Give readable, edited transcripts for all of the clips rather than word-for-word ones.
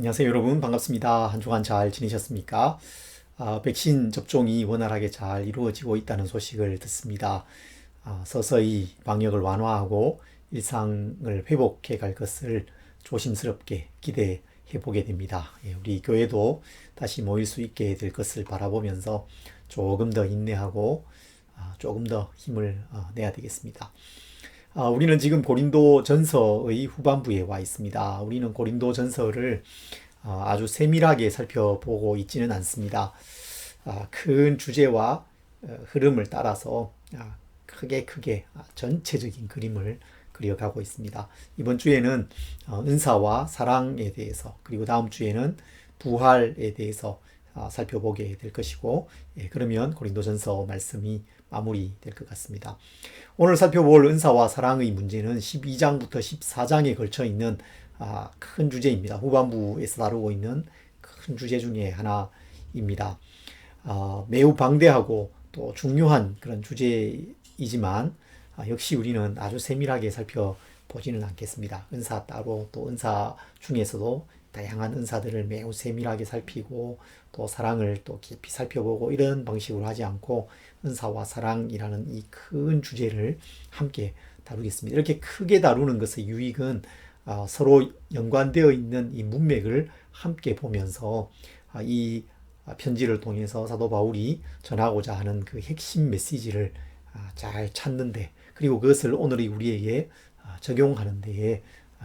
안녕하세요, 여러분. 반갑습니다. 한 주간 잘 지내셨습니까? 백신 접종이 원활하게 잘 이루어지고 있다는 소식을 듣습니다. 서서히 방역을 완화하고 일상을 회복해 갈 것을 조심스럽게 기대해 보게 됩니다. 우리 교회도 다시 모일 수 있게 될 것을 바라보면서 조금 더 인내하고 조금 더 힘을 내야 되겠습니다. 우리는 지금 고린도 전서의 후반부에 와 있습니다. 우리는 고린도 전서를 아주 세밀하게 살펴보고 있지는 않습니다. 큰 주제와 흐름을 따라서 크게 전체적인 그림을 그려가고 있습니다. 이번 주에는 은사와 사랑에 대해서, 그리고 다음 주에는 부활에 대해서 살펴보게 될 것이고, 그러면 고린도전서 말씀이 마무리될 것 같습니다. 오늘 살펴볼 은사와 사랑의 문제는 12장부터 14장에 걸쳐 있는 큰 주제입니다. 후반부에서 다루고 있는 큰 주제 중에 하나입니다. 매우 방대하고 또 중요한 그런 주제이지만 역시 우리는 아주 세밀하게 살펴보지는 않겠습니다. 은사 따로, 또 은사 중에서도 다양한 은사들을 매우 세밀하게 살피고 또 사랑을 또 깊이 살펴보고 이런 방식으로 하지 않고 은사와 사랑이라는 이 큰 주제를 함께 다루겠습니다. 이렇게 크게 다루는 것의 유익은 서로 연관되어 있는 이 문맥을 함께 보면서 이 편지를 통해서 사도 바울이 전하고자 하는 그 핵심 메시지를 잘 찾는데, 그리고 그것을 오늘의 우리에게 적용하는 데에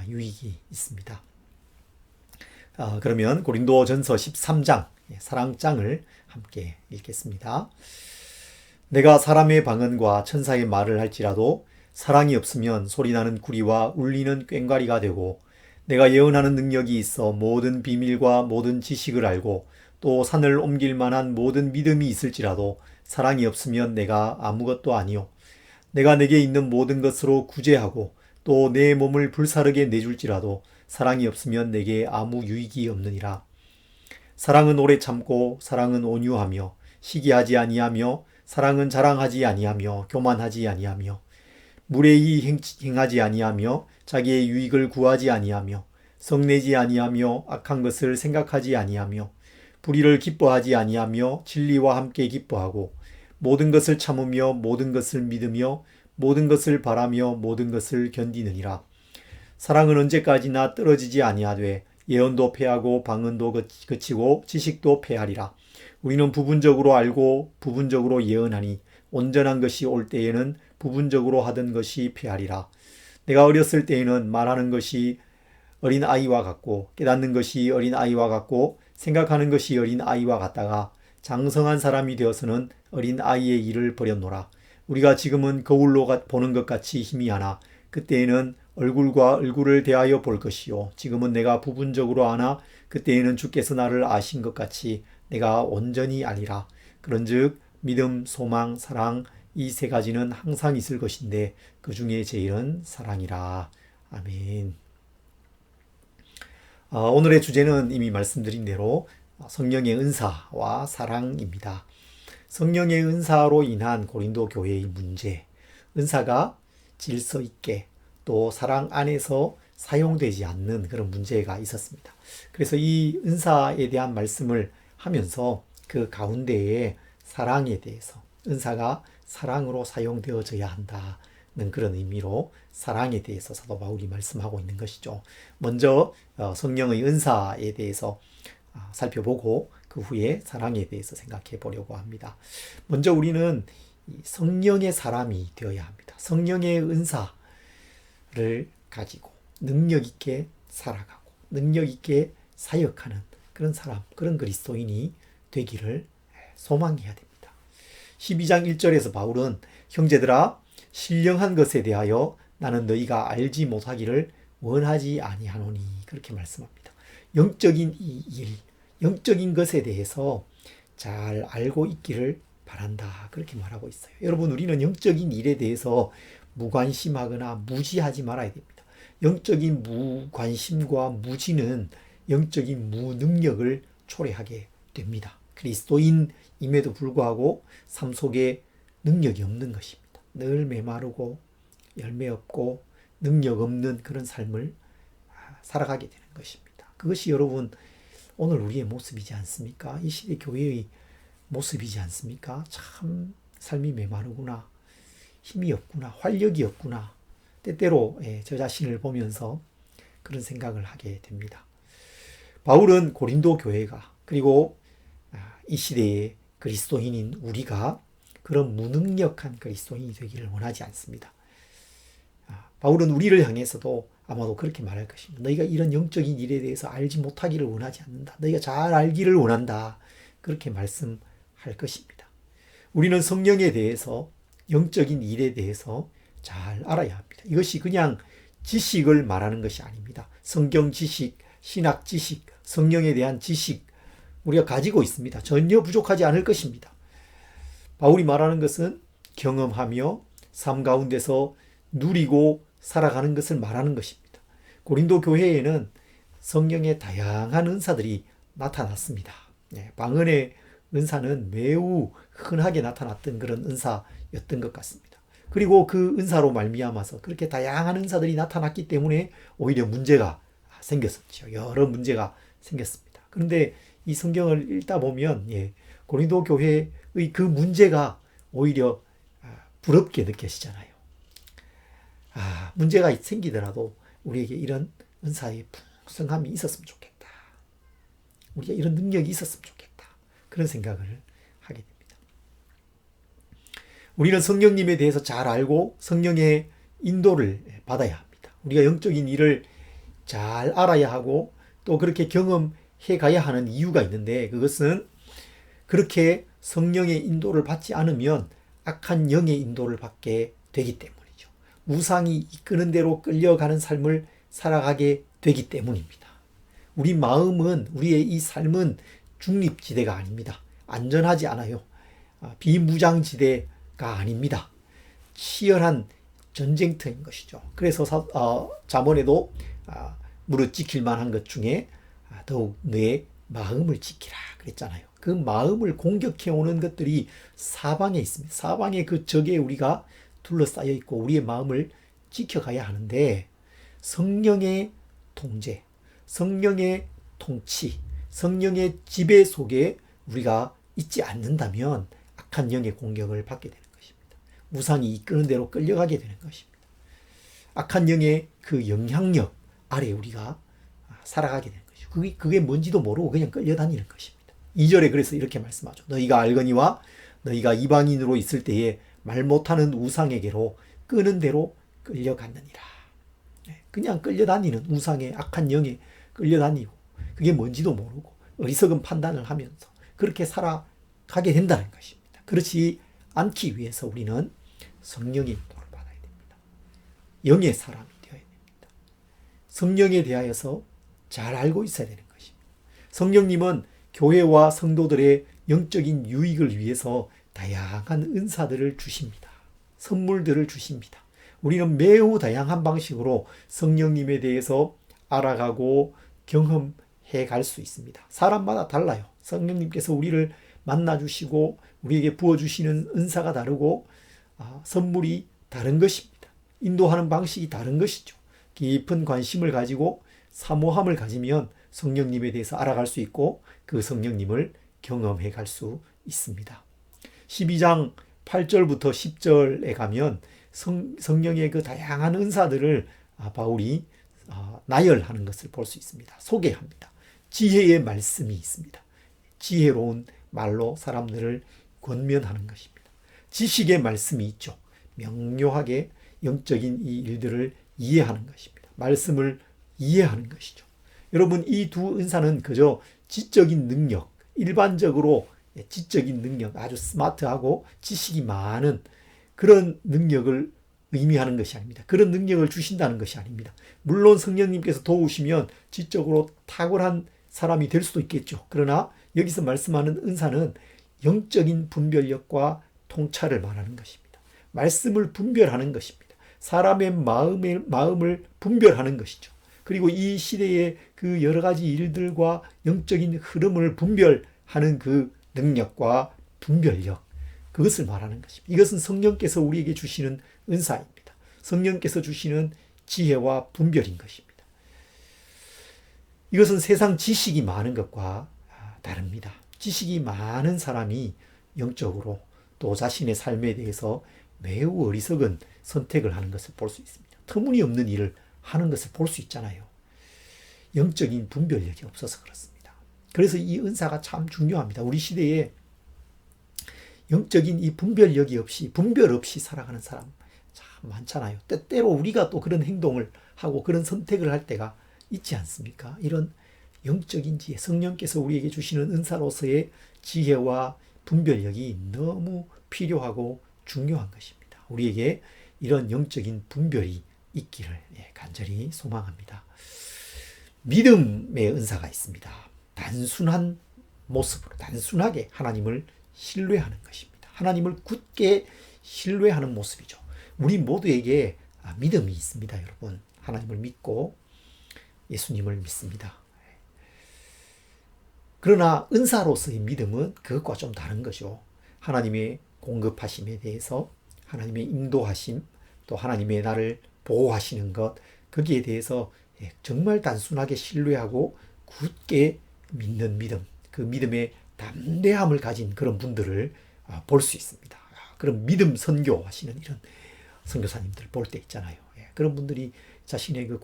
유익이 있습니다. 그러면 고린도전서 13장 사랑장을 함께 읽겠습니다. 내가 사람의 방언과 천사의 말을 할지라도 사랑이 없으면 소리나는 구리와 울리는 꽹과리가 되고, 내가 예언하는 능력이 있어 모든 비밀과 모든 지식을 알고 또 산을 옮길 만한 모든 믿음이 있을지라도 사랑이 없으면 내가 아무것도 아니요, 내가 내게 있는 모든 것으로 구제하고 또 내 몸을 불사르게 내줄지라도 사랑이 없으면 내게 아무 유익이 없느니라. 사랑은 오래 참고 사랑은 온유하며 시기하지 아니하며 사랑은 자랑하지 아니하며 교만하지 아니하며 무례히 행하지 아니하며 자기의 유익을 구하지 아니하며 성내지 아니하며 악한 것을 생각하지 아니하며 불의를 기뻐하지 아니하며 진리와 함께 기뻐하고 모든 것을 참으며 모든 것을 믿으며 모든 것을 바라며 모든 것을 견디느니라. 사랑은 언제까지나 떨어지지 아니하되 예언도 패하고 방언도 그치고 지식도 패하리라. 우리는 부분적으로 알고 부분적으로 예언하니 온전한 것이 올 때에는 부분적으로 하던 것이 패하리라. 내가 어렸을 때에는 말하는 것이 어린 아이와 같고 깨닫는 것이 어린 아이와 같고 생각하는 것이 어린 아이와 같다가 장성한 사람이 되어서는 어린 아이의 일을 버렸노라. 우리가 지금은 거울로 보는 것 같이 희미하나 그때에는 얼굴과 얼굴을 대하여 볼 것이요, 지금은 내가 부분적으로 아나 그때에는 주께서 나를 아신 것 같이 내가 온전히 아니라. 그런즉 믿음, 소망, 사랑, 이 세 가지는 항상 있을 것인데 그 중에 제일은 사랑이라. 아멘. 오늘의 주제는 이미 말씀드린 대로 성령의 은사와 사랑입니다. 성령의 은사로 인한 고린도 교회의 문제, 은사가 질서 있게 또 사랑 안에서 사용되지 않는 그런 문제가 있었습니다. 그래서 이 은사에 대한 말씀을 하면서 그 가운데에 사랑에 대해서, 은사가 사랑으로 사용되어져야 한다는 그런 의미로 사랑에 대해서 사도 바울이 말씀하고 있는 것이죠. 먼저 성령의 은사에 대해서 살펴보고 그 후에 사랑에 대해서 생각해 보려고 합니다. 먼저 우리는 성령의 사람이 되어야 합니다. 성령의 은사를 가지고 능력 있게 살아가고 능력 있게 사역하는 그런 사람, 그런 그리스도인이 되기를 소망해야 됩니다. 12장 1절에서 바울은 형제들아 신령한 것에 대하여 나는 너희가 알지 못하기를 원하지 아니하노니 그렇게 말씀합니다. 영적인 이 일, 영적인 것에 대해서 잘 알고 있기를 바란다 그렇게 말하고 있어요. 여러분, 우리는 영적인 일에 대해서 무관심하거나 무지하지 말아야 됩니다. 영적인 무관심과 무지는 영적인 무능력을 초래하게 됩니다. 그리스도인임에도 불구하고 삶 속에 능력이 없는 것입니다. 늘 메마르고 열매 없고 능력 없는 그런 삶을 살아가게 되는 것입니다. 그것이 여러분 오늘 우리의 모습이지 않습니까? 이 시대 교회의 모습이지 않습니까? 참 삶이 메마르구나, 힘이 없구나, 활력이 없구나. 때때로 저 자신을 보면서 그런 생각을 하게 됩니다. 바울은 고린도 교회가, 그리고 이 시대의 그리스도인인 우리가 그런 무능력한 그리스도인이 되기를 원하지 않습니다. 바울은 우리를 향해서도 아마도 그렇게 말할 것입니다. 너희가 이런 영적인 일에 대해서 알지 못하기를 원하지 않는다. 너희가 잘 알기를 원한다. 그렇게 말씀할 것입니다. 우리는 성령에 대해서, 영적인 일에 대해서 잘 알아야 합니다. 이것이 그냥 지식을 말하는 것이 아닙니다. 성경 지식, 신학 지식, 성령에 대한 지식 우리가 가지고 있습니다. 전혀 부족하지 않을 것입니다. 바울이 말하는 것은 경험하며 삶 가운데서 누리고 살아가는 것을 말하는 것입니다. 고린도 교회에는 성령의 다양한 은사들이 나타났습니다. 방언의 은사는 매우 흔하게 나타났던 그런 은사였던 것 같습니다. 그리고 그 은사로 말미암아서 그렇게 다양한 은사들이 나타났기 때문에 오히려 문제가 생겼었죠. 여러 문제가 생겼습니다. 그런데 이 성경을 읽다 보면 고린도 교회의 그 문제가 오히려 부럽게 느껴지잖아요. 문제가 생기더라도 우리에게 이런 은사의 풍성함이 있었으면 좋겠다. 우리가 이런 능력이 있었으면 좋겠다. 그런 생각을 하게 됩니다. 우리는 성령님에 대해서 잘 알고 성령의 인도를 받아야 합니다. 우리가 영적인 일을 잘 알아야 하고 또 그렇게 경험해 가야 하는 이유가 있는데, 그것은 그렇게 성령의 인도를 받지 않으면 악한 영의 인도를 받게 되기 때문이죠. 우상이 이끄는 대로 끌려가는 삶을 살아가게 되기 때문입니다. 우리 마음은, 우리의 이 삶은 중립지대가 아닙니다. 안전하지 않아요. 비무장지대가 아닙니다. 치열한 전쟁터인 것이죠. 그래서 잠언에도 무릇 지킬 만한 것 중에 더욱 너의 마음을 지키라 그랬잖아요. 그 마음을 공격해 오는 것들이 사방에 있습니다. 사방에 그 적에 우리가 둘러싸여 있고 우리의 마음을 지켜가야 하는데, 성령의 통제, 성령의 통치, 성령의 지배 속에 우리가 있지 않는다면 악한 영의 공격을 받게 되는 것입니다. 우상이 이끄는 대로 끌려가게 되는 것입니다. 악한 영의 그 영향력 아래 우리가 살아가게 되는 것이죠. 그게 뭔지도 모르고 그냥 끌려다니는 것입니다. 2절에 그래서 이렇게 말씀하죠. 너희가 알거니와 너희가 이방인으로 있을 때에 말 못하는 우상에게로 끄는 대로 끌려갔느니라. 그냥 끌려다니는 우상의 악한 영에 끌려다니고 그게 뭔지도 모르고 어리석은 판단을 하면서 그렇게 살아가게 된다는 것입니다. 그렇지 않기 위해서 우리는 성령의 인도를 받아야 됩니다. 영의 사람이 되어야 됩니다. 성령에 대하여서 잘 알고 있어야 되는 것입니다. 성령님은 교회와 성도들의 영적인 유익을 위해서 다양한 은사들을 주십니다. 선물들을 주십니다. 우리는 매우 다양한 방식으로 성령님에 대해서 알아가고 경험해 갈 수 있습니다. 사람마다 달라요. 성령님께서 우리를 만나주시고 우리에게 부어주시는 은사가 다르고 선물이 다른 것입니다. 인도하는 방식이 다른 것이죠. 깊은 관심을 가지고 사모함을 가지면 성령님에 대해서 알아갈 수 있고 그 성령님을 경험해 갈 수 있습니다. 12장 8절부터 10절에 가면 성령의 그 다양한 은사들을 바울이 나열하는 것을 볼 수 있습니다. 소개합니다. 지혜의 말씀이 있습니다. 지혜로운 말로 사람들을 권면하는 것입니다. 지식의 말씀이 있죠. 명료하게 영적인 이 일들을 이해하는 것입니다. 말씀을 이해하는 것이죠. 여러분, 이 두 은사는 그저 지적인 능력, 일반적으로 지적인 능력, 아주 스마트하고 지식이 많은 그런 능력을 의미하는 것이 아닙니다. 그런 능력을 주신다는 것이 아닙니다. 물론 성령님께서 도우시면 지적으로 탁월한 사람이 될 수도 있겠죠. 그러나 여기서 말씀하는 은사는 영적인 분별력과 통찰을 말하는 것입니다. 말씀을 분별하는 것입니다. 사람의 마음을 분별하는 것이죠. 그리고 이 시대의 그 여러 가지 일들과 영적인 흐름을 분별하는 그 능력과 분별력, 그것을 말하는 것입니다. 이것은 성령께서 우리에게 주시는 은사입니다. 성령께서 주시는 지혜와 분별인 것입니다. 이것은 세상 지식이 많은 것과 다릅니다. 지식이 많은 사람이 영적으로 또 자신의 삶에 대해서 매우 어리석은 선택을 하는 것을 볼 수 있습니다. 터무니없는 일을 하는 것을 볼 수 있잖아요. 영적인 분별력이 없어서 그렇습니다. 그래서 이 은사가 참 중요합니다. 우리 시대에 영적인 이 분별 없이 살아가는 사람 참 많잖아요. 때때로 우리가 또 그런 행동을 하고 그런 선택을 할 때가 있지 않습니까? 이런 영적인 지혜, 성령께서 우리에게 주시는 은사로서의 지혜와 분별력이 너무 필요하고 중요한 것입니다. 우리에게 이런 영적인 분별이 있기를 간절히 소망합니다. 믿음의 은사가 있습니다. 단순한 모습으로, 단순하게 하나님을 신뢰하는 것입니다. 하나님을 굳게 신뢰하는 모습이죠. 우리 모두에게 믿음이 있습니다, 여러분. 하나님을 믿고 예수님을 믿습니다. 그러나 은사로서의 믿음은 그것과 좀 다른 거죠. 하나님의 공급하심에 대해서, 하나님의 인도하심, 또 하나님의 나를 보호하시는 것, 거기에 대해서 정말 단순하게 신뢰하고 굳게 믿는 믿음, 그 믿음의 담대함을 가진 그런 분들을 볼 수 있습니다. 그런 믿음 선교하시는 이런 선교사님들 볼 때 있잖아요. 그런 분들이 자신의 그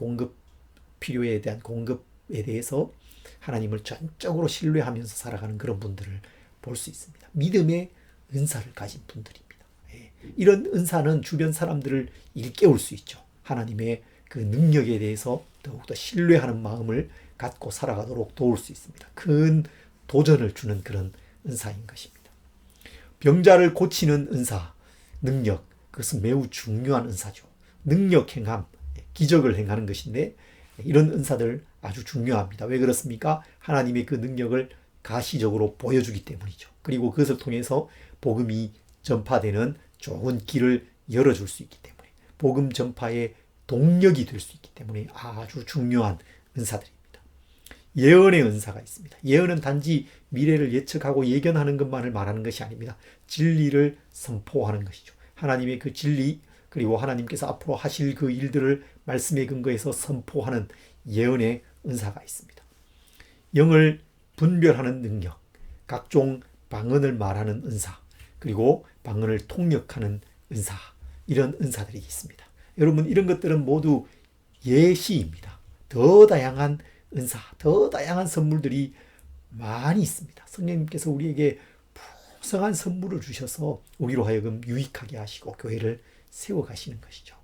필요에 대한 공급에 대해서 하나님을 전적으로 신뢰하면서 살아가는 그런 분들을 볼 수 있습니다. 믿음의 은사를 가진 분들입니다. 이런 은사는 주변 사람들을 일깨울 수 있죠. 하나님의 그 능력에 대해서 더욱더 신뢰하는 마음을 갖고 살아가도록 도울 수 있습니다. 큰 도전을 주는 그런 은사인 것입니다. 병자를 고치는 은사, 능력, 그것은 매우 중요한 은사죠. 능력 행함, 기적을 행하는 것인데 이런 은사들 아주 중요합니다. 왜 그렇습니까? 하나님의 그 능력을 가시적으로 보여주기 때문이죠. 그리고 그것을 통해서 복음이 전파되는 좋은 길을 열어줄 수 있기 때문에, 복음 전파의 동력이 될 수 있기 때문에 아주 중요한 은사들입니다. 예언의 은사가 있습니다. 예언은 단지 미래를 예측하고 예견하는 것만을 말하는 것이 아닙니다. 진리를 선포하는 것이죠. 하나님의 그 진리, 그리고 하나님께서 앞으로 하실 그 일들을 말씀에 근거해서 선포하는 예언의 은사가 있습니다. 영을 분별하는 능력, 각종 방언을 말하는 은사, 그리고 방언을 통역하는 은사, 이런 은사들이 있습니다. 여러분, 이런 것들은 모두 예시입니다. 더 다양한 은사, 더 다양한 선물들이 많이 있습니다. 성령님께서 우리에게 풍성한 선물을 주셔서 우리로 하여금 유익하게 하시고 교회를 세워가시는 것이죠.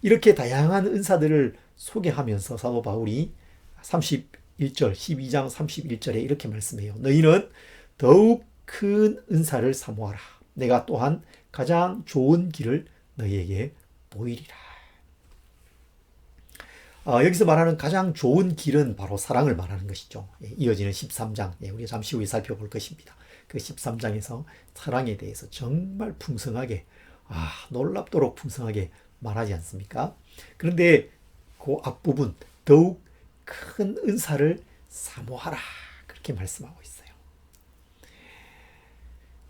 이렇게 다양한 은사들을 소개하면서 사도 바울이 31절, 12장 31절에 이렇게 말씀해요. 너희는 더욱 큰 은사를 사모하라. 내가 또한 가장 좋은 길을 너희에게 보이리라. 여기서 말하는 가장 좋은 길은 바로 사랑을 말하는 것이죠. 이어지는 13장, 우리가 잠시 후에 살펴볼 것입니다. 그 13장에서 사랑에 대해서 정말 풍성하게, 놀랍도록 풍성하게 말하지 않습니까? 그런데 그 앞부분, 더욱 큰 은사를 사모하라, 그렇게 말씀하고 있어요.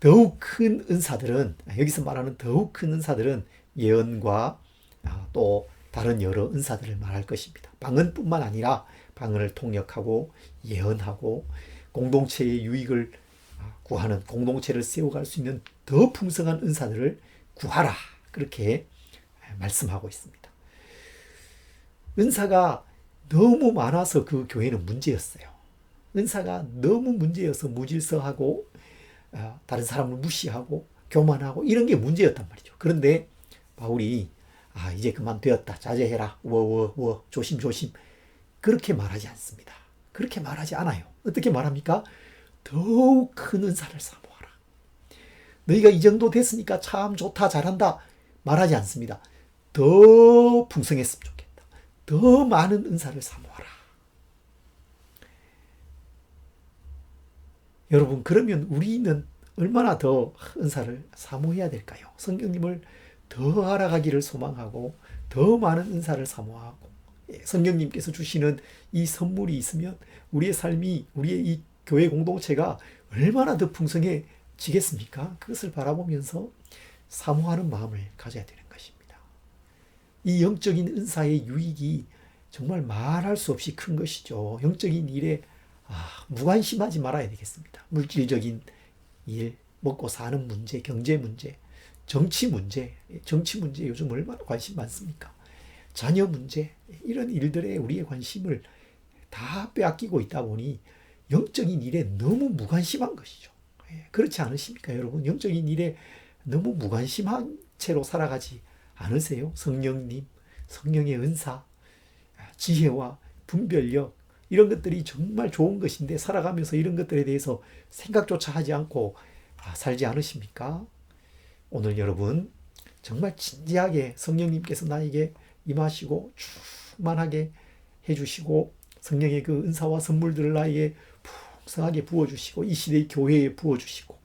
더욱 큰 은사들은, 여기서 말하는 더욱 큰 은사들은 예언과 또 다른 여러 은사들을 말할 것입니다. 방언뿐만 아니라 방언을 통역하고 예언하고 공동체의 유익을 구하는, 공동체를 세워갈 수 있는 더 풍성한 은사들을 구하라, 그렇게 말씀하고 있습니다. 은사가 너무 많아서 그 교회는 문제였어요. 은사가 너무 문제여서 무질서하고 다른 사람을 무시하고 교만하고 이런 게 문제였단 말이죠. 그런데 바울이 이제 그만 되었다, 자제해라, 조심, 그렇게 말하지 않습니다. 그렇게 말하지 않아요. 어떻게 말합니까? 더욱 큰 은사를 사모하라. 너희가 이 정도 됐으니까 참 좋다, 잘한다 말하지 않습니다. 더 풍성했으면 좋겠다. 더 많은 은사를 사모하라. 여러분, 그러면 우리는 얼마나 더 은사를 사모해야 될까요? 성령님을 더 알아가기를 소망하고 더 많은 은사를 사모하고 성령님께서 주시는 이 선물이 있으면 우리의 삶이, 우리의 이 교회 공동체가 얼마나 더 풍성해지겠습니까? 그것을 바라보면서 사모하는 마음을 가져야 되는 것입니다. 이 영적인 은사의 유익이 정말 말할 수 없이 큰 것이죠. 영적인 일에 무관심하지 말아야 되겠습니다. 물질적인 일, 먹고 사는 문제, 경제 문제, 정치 문제 요즘 얼마나 관심 많습니까? 자녀 문제, 이런 일들에 우리의 관심을 다 빼앗기고 있다 보니 영적인 일에 너무 무관심한 것이죠. 그렇지 않으십니까, 여러분? 영적인 일에 너무 무관심한 채로 살아가지 않으세요? 성령님, 성령의 은사, 지혜와 분별력, 이런 것들이 정말 좋은 것인데 살아가면서 이런 것들에 대해서 생각조차 하지 않고 살지 않으십니까? 오늘 여러분 정말 진지하게 성령님께서 나에게 임하시고 충만하게 해주시고 성령의 그 은사와 선물들을 나에게 풍성하게 부어주시고 이 시대의 교회에 부어주시고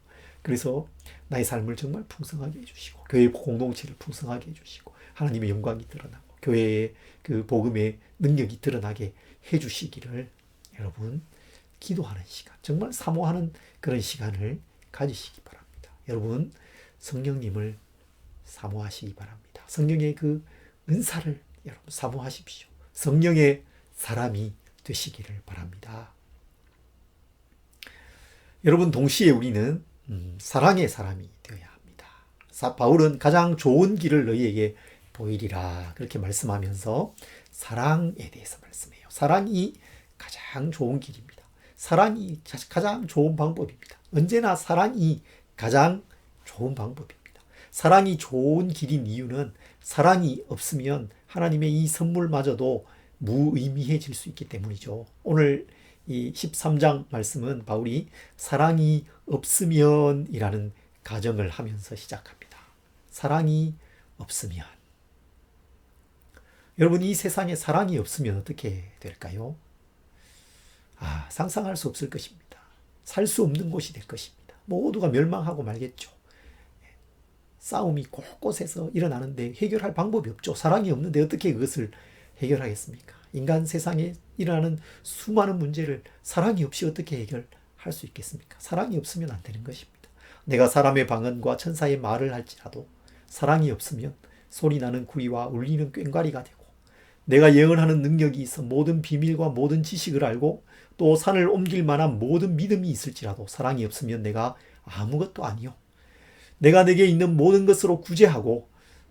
그래서 나의 삶을 정말 풍성하게 해주시고 교회 공동체를 풍성하게 해주시고 하나님의 영광이 드러나고 교회의 그 복음의 능력이 드러나게 해주시기를 여러분 기도하는 시간, 정말 사모하는 그런 시간을 가지시기 바랍니다. 여러분 성령님을 사모하시기 바랍니다. 성령의 그 은사를 여러분 사모하십시오. 성령의 사람이 되시기를 바랍니다. 여러분 동시에 우리는 사랑의 사람이 되어야 합니다. 바울은 가장 좋은 길을 너희에게 보이리라 그렇게 말씀하면서 사랑에 대해서 말씀해요. 사랑이 가장 좋은 길입니다. 사랑이 가장 좋은 방법입니다. 언제나 사랑이 가장 좋은 방법입니다. 사랑이 좋은 길인 이유는 사랑이 없으면 하나님의 이 선물마저도 무의미해질 수 있기 때문이죠. 오늘 이 13장 말씀은 바울이 사랑이 없으면 이라는 가정을 하면서 시작합니다. 사랑이 없으면. 여러분 이 세상에 사랑이 없으면 어떻게 될까요? 상상할 수 없을 것입니다. 살 수 없는 곳이 될 것입니다. 모두가 멸망하고 말겠죠. 싸움이 곳곳에서 일어나는데 해결할 방법이 없죠. 사랑이 없는데 어떻게 그것을 해결하겠습니까? 인간 세상에 일어나는 수많은 문제를 사랑이 없이 어떻게 해결할 수 있겠습니까? 사랑이 없으면 안 되는 것입니다. 내가 사람의 방언과 천사의 말을 할지라도 사랑이 없으면 소리나는 구리와 울리는 꽹과리가 되고 내가 예언하는 능력이 있어 모든 비밀과 모든 지식을 알고 또 산을 옮길 만한 모든 믿음이 있을지라도 사랑이 없으면 내가 아무것도 아니요. 내가 내게 있는 모든 것으로 구제하고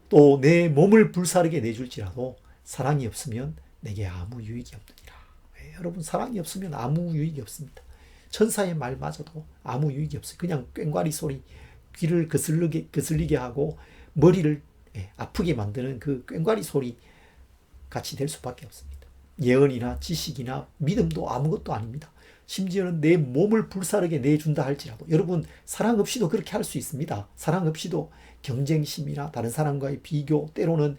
또 내 몸을 불사르게 내줄지라도 사랑이 없으면 내게 아무 유익이 없느니라. 여러분 사랑이 없으면 아무 유익이 없습니다. 천사의 말마저도 아무 유익이 없어요. 그냥 꽹과리 소리, 귀를 거슬리게 하고 머리를 아프게 만드는 그 꽹과리 소리 같이 될 수밖에 없습니다. 예언이나 지식이나 믿음도 아무것도 아닙니다. 심지어는 내 몸을 불사르게 내준다 할지라도 여러분 사랑 없이도 그렇게 할 수 있습니다. 사랑 없이도 경쟁심이나 다른 사람과의 비교 때로는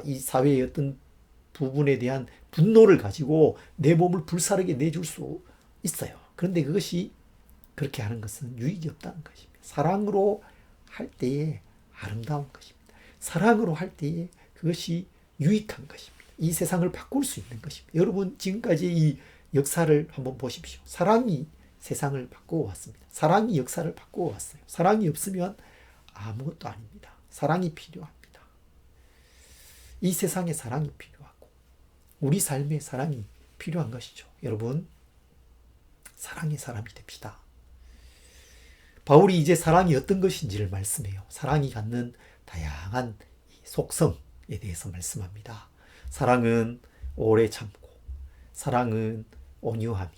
이 사회의 어떤 부분에 대한 분노를 가지고 내 몸을 불사르게 내줄 수 있어요. 그런데 그것이 그렇게 하는 것은 유익이 없다는 것입니다. 사랑으로 할 때에 아름다운 것입니다. 사랑으로 할 때에 그것이 유익한 것입니다. 이 세상을 바꿀 수 있는 것입니다. 여러분 지금까지 이 역사를 한번 보십시오. 사랑이 세상을 바꾸어 왔습니다. 사랑이 역사를 바꾸어 왔어요. 사랑이 없으면 아무것도 아닙니다. 사랑이 필요합니다. 이 세상에 사랑이 필요하고 우리 삶에 사랑이 필요한 것이죠. 여러분 사랑의 사람이 됩시다. 바울이 이제 사랑이 어떤 것인지를 말씀해요. 사랑이 갖는 다양한 속성에 대해서 말씀합니다. 사랑은 오래 참고 사랑은 온유하며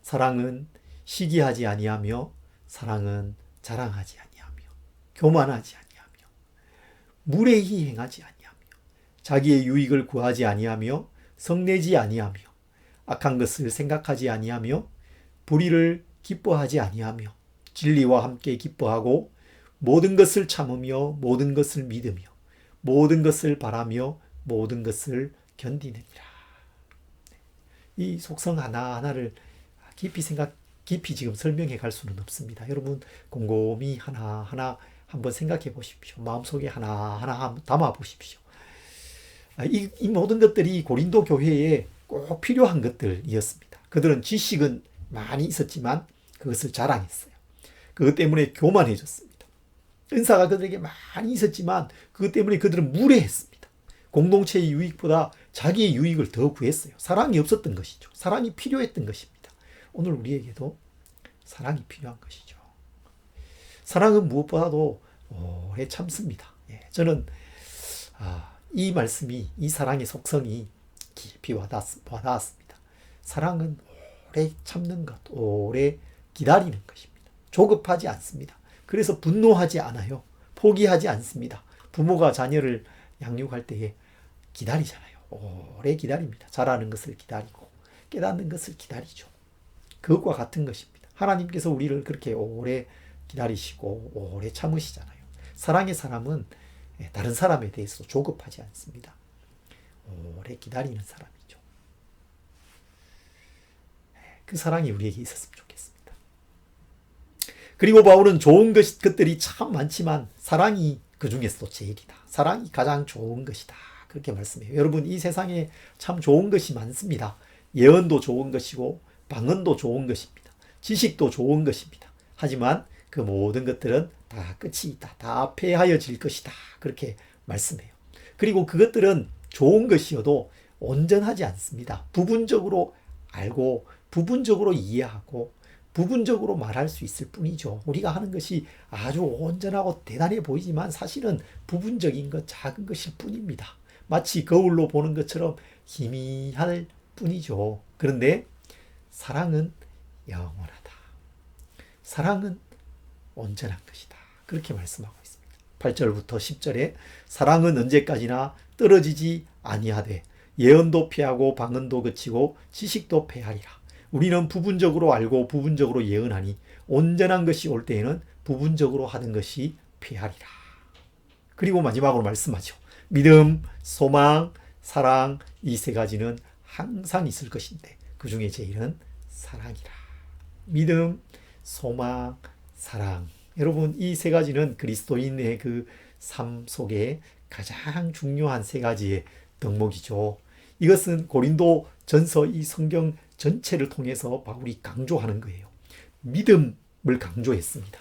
사랑은 시기하지 아니하며 사랑은 자랑하지 아니하며 교만하지 아니하며 무례히 행하지 아니하며 자기의 유익을 구하지 아니하며 성내지 아니하며 악한 것을 생각하지 아니하며 불의를 기뻐하지 아니하며 진리와 함께 기뻐하고 모든 것을 참으며 모든 것을 믿으며 모든 것을 바라며 모든 것을 견디느니라. 이 속성 하나하나를 깊이 지금 설명해 갈 수는 없습니다. 여러분 곰곰이 하나하나 한번 생각해 보십시오. 마음속에 하나하나 담아 보십시오. 이 모든 것들이 고린도 교회에 꼭 필요한 것들이었습니다. 그들은 지식은 많이 있었지만 그것을 자랑했어요. 그것 때문에 교만해졌습니다. 은사가 그들에게 많이 있었지만 그것 때문에 그들은 무례했습니다. 공동체의 유익보다 자기의 유익을 더 구했어요. 사랑이 없었던 것이죠. 사랑이 필요했던 것입니다. 오늘 우리에게도 사랑이 필요한 것이죠. 사랑은 무엇보다도 오래 참습니다. 저는 이 말씀이, 이 사랑의 속성이 깊이 와닿았습니다. 사랑은 오래 참는 것, 오래 기다리는 것입니다. 조급하지 않습니다. 그래서 분노하지 않아요. 포기하지 않습니다. 부모가 자녀를 양육할 때에 기다리잖아요. 오래 기다립니다. 잘하는 것을 기다리고 깨닫는 것을 기다리죠. 그것과 같은 것입니다. 하나님께서 우리를 그렇게 오래 기다리시고 오래 참으시잖아요. 사랑의 사람은 다른 사람에 대해서 조급하지 않습니다. 오래 기다리는 사람이죠. 그 사랑이 우리에게 있었으면 좋겠습니다. 그리고 바울은 좋은 것들이 참 많지만 사랑이 그 중에서도 제일이다. 사랑이 가장 좋은 것이다. 그렇게 말씀해요. 여러분, 이 세상에 참 좋은 것이 많습니다. 예언도 좋은 것이고 방언도 좋은 것입니다. 지식도 좋은 것입니다. 하지만 그 모든 것들은 다 끝이 있다. 다 폐하여질 것이다. 그렇게 말씀해요. 그리고 그것들은 좋은 것이어도 온전하지 않습니다. 부분적으로 알고 부분적으로 이해하고 부분적으로 말할 수 있을 뿐이죠. 우리가 하는 것이 아주 온전하고 대단해 보이지만 사실은 부분적인 것, 작은 것일 뿐입니다. 마치 거울로 보는 것처럼 희미할 뿐이죠. 그런데 사랑은 영원하다. 사랑은 온전한 것이다. 그렇게 말씀하고 있습니다. 8절부터 10절에 사랑은 언제까지나 떨어지지 아니하되 예언도 피하고 방언도 그치고 지식도 패하리라. 우리는 부분적으로 알고 부분적으로 예언하니 온전한 것이 올 때에는 부분적으로 하던 것이 패하리라. 그리고 마지막으로 말씀하죠. 믿음, 소망, 사랑, 이 세 가지는 항상 있을 것인데 그 중에 제일은 사랑이라. 믿음, 소망, 사랑. 여러분, 이 세 가지는 그리스도인의 그 삶 속에 가장 중요한 세 가지의 덕목이죠. 이것은 고린도 전서 이 성경 전체를 통해서 바울이 강조하는 거예요. 믿음을 강조했습니다.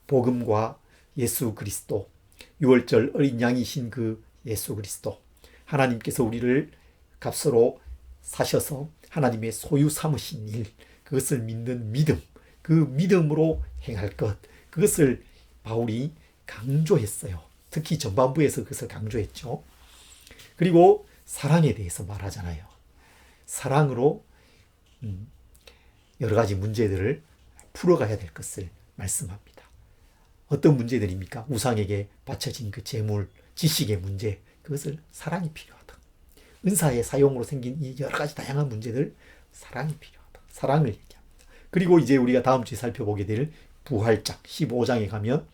복음과 예수 그리스도, 유월절 어린 양이신 그 예수 그리스도, 하나님께서 우리를 값으로 사셔서 하나님의 소유 삼으신 일, 그것을 믿는 믿음, 그 믿음으로 행할 것, 그것을 바울이 강조했어요. 특히 전반부에서 그것을 강조했죠. 그리고 사랑에 대해서 말하잖아요. 사랑으로 여러 가지 문제들을 풀어가야 될 것을 말씀합니다. 어떤 문제들입니까? 우상에게 바쳐진 그 재물, 지식의 문제, 그것을 사랑이 필요하다. 은사의 사용으로 생긴 이 여러 가지 다양한 문제들, 사랑이 필요하다. 사랑을 얘기합니다. 그리고 이제 우리가 다음 주에 살펴보게 될 부활장 15장에 가면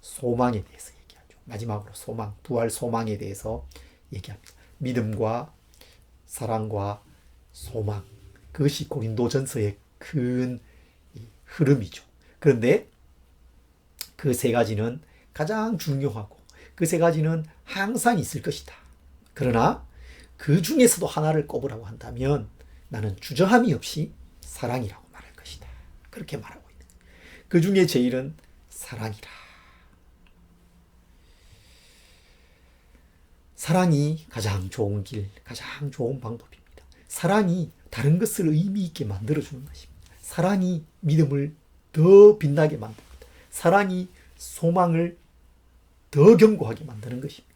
소망에 대해서 얘기하죠. 마지막으로 소망, 부활 소망에 대해서 얘기합니다. 믿음과 사랑과 소망, 그것이 고린도전서의 큰 흐름이죠. 그런데 그 세 가지는 가장 중요하고 그 세 가지는 항상 있을 것이다. 그러나 그 중에서도 하나를 꼽으라고 한다면 나는 주저함이 없이 사랑이라고 말할 것이다. 그렇게 말하고 있는 거예요. 그 중에 제일은 사랑이라. 사랑이 가장 좋은 길, 가장 좋은 방법입니다. 사랑이 다른 것을 의미 있게 만들어주는 것입니다. 사랑이 믿음을 더 빛나게 만듭니다. 사랑이 소망을 더 견고하게 만드는 것입니다.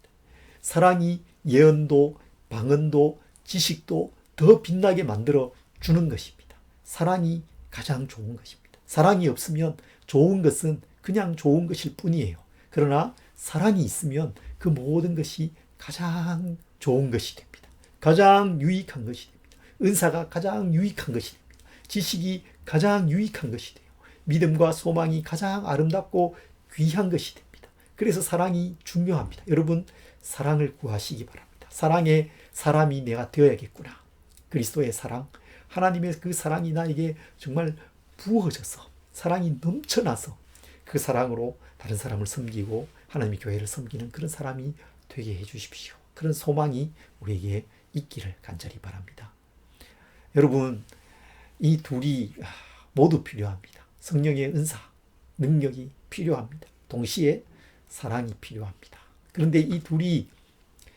사랑이 예언도 방언도 지식도 더 빛나게 만들어주는 것입니다. 사랑이 가장 좋은 것입니다. 사랑이 없으면 좋은 것은 그냥 좋은 것일 뿐이에요. 그러나 사랑이 있으면 그 모든 것이 가장 좋은 것이 됩니다. 가장 유익한 것이 됩니다. 은사가 가장 유익한 것이 됩니다. 지식이 가장 유익한 것이 돼요. 믿음과 소망이 가장 아름답고 귀한 것이 됩니다. 그래서 사랑이 중요합니다. 여러분, 사랑을 구하시기 바랍니다. 사랑의 사람이 내가 되어야겠구나. 그리스도의 사랑, 하나님의 그 사랑이 나에게 정말 부어져서 사랑이 넘쳐나서 그 사랑으로 다른 사람을 섬기고 하나님의 교회를 섬기는 그런 사람이 되게 해주십시오. 그런 소망이 우리에게 있기를 간절히 바랍니다. 여러분, 이 둘이 모두 필요합니다. 성령의 은사, 능력이 필요합니다. 동시에 사랑이 필요합니다. 그런데 이 둘이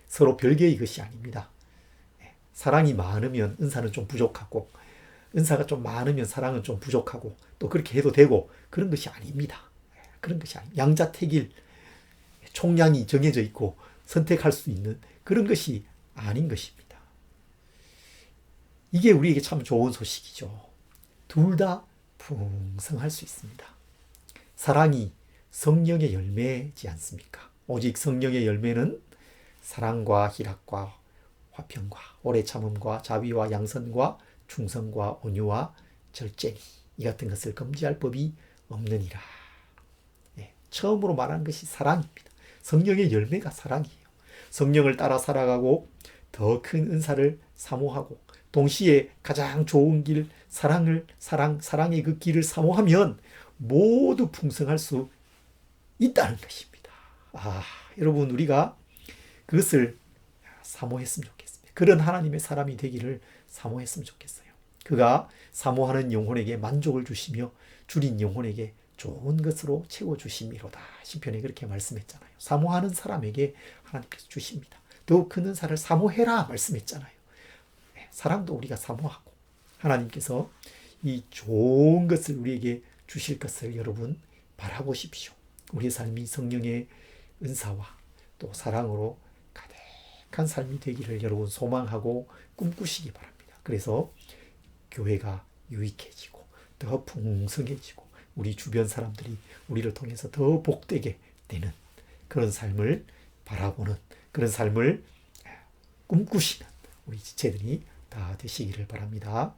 서로 별개의 것이 아닙니다. 사랑이 많으면 은사는 좀 부족하고 은사가 좀 많으면 사랑은 좀 부족하고 또 그렇게 해도 되고 그런 것이 아닙니다. 그런 것이 아닙니다. 양자택일 총량이 정해져 있고 선택할 수 있는 그런 것이 아닌 것입니다. 이게 우리에게 참 좋은 소식이죠. 둘 다 풍성할 수 있습니다. 사랑이 성령의 열매지 않습니까? 오직 성령의 열매는 사랑과 희락과 화평과 오래 참음과 자비와 양선과 충성과 온유와 절제니 이 같은 것을 금지할 법이 없느니라. 처음으로 말하는 것이 사랑입니다. 성령의 열매가 사랑이에요. 성령을 따라 살아가고 더 큰 은사를 사모하고 동시에 가장 좋은 길 사랑의 그 길을 사모하면 모두 풍성할 수 있다는 것입니다. 여러분 우리가 그것을 사모했으면 좋겠습니다. 그런 하나님의 사람이 되기를 사모했으면 좋겠어요. 그가 사모하는 영혼에게 만족을 주시며 줄인 영혼에게 좋은 것으로 채워주심이로다. 시편에 그렇게 말씀했잖아요. 사모하는 사람에게 하나님께서 주십니다. 더욱 큰 은사를 사모해라 말씀했잖아요. 사랑도 우리가 사모하고 하나님께서 이 좋은 것을 우리에게 주실 것을 여러분 바라보십시오. 우리의 삶이 성령의 은사와 또 사랑으로 가득한 삶이 되기를 여러분 소망하고 꿈꾸시기 바랍니다. 그래서 교회가 유익해지고 더 풍성해지고 우리 주변 사람들이 우리를 통해서 더 복되게 되는 그런 삶을 바라보는 그런 삶을 꿈꾸시는 우리 지체들이 다 되시기를 바랍니다.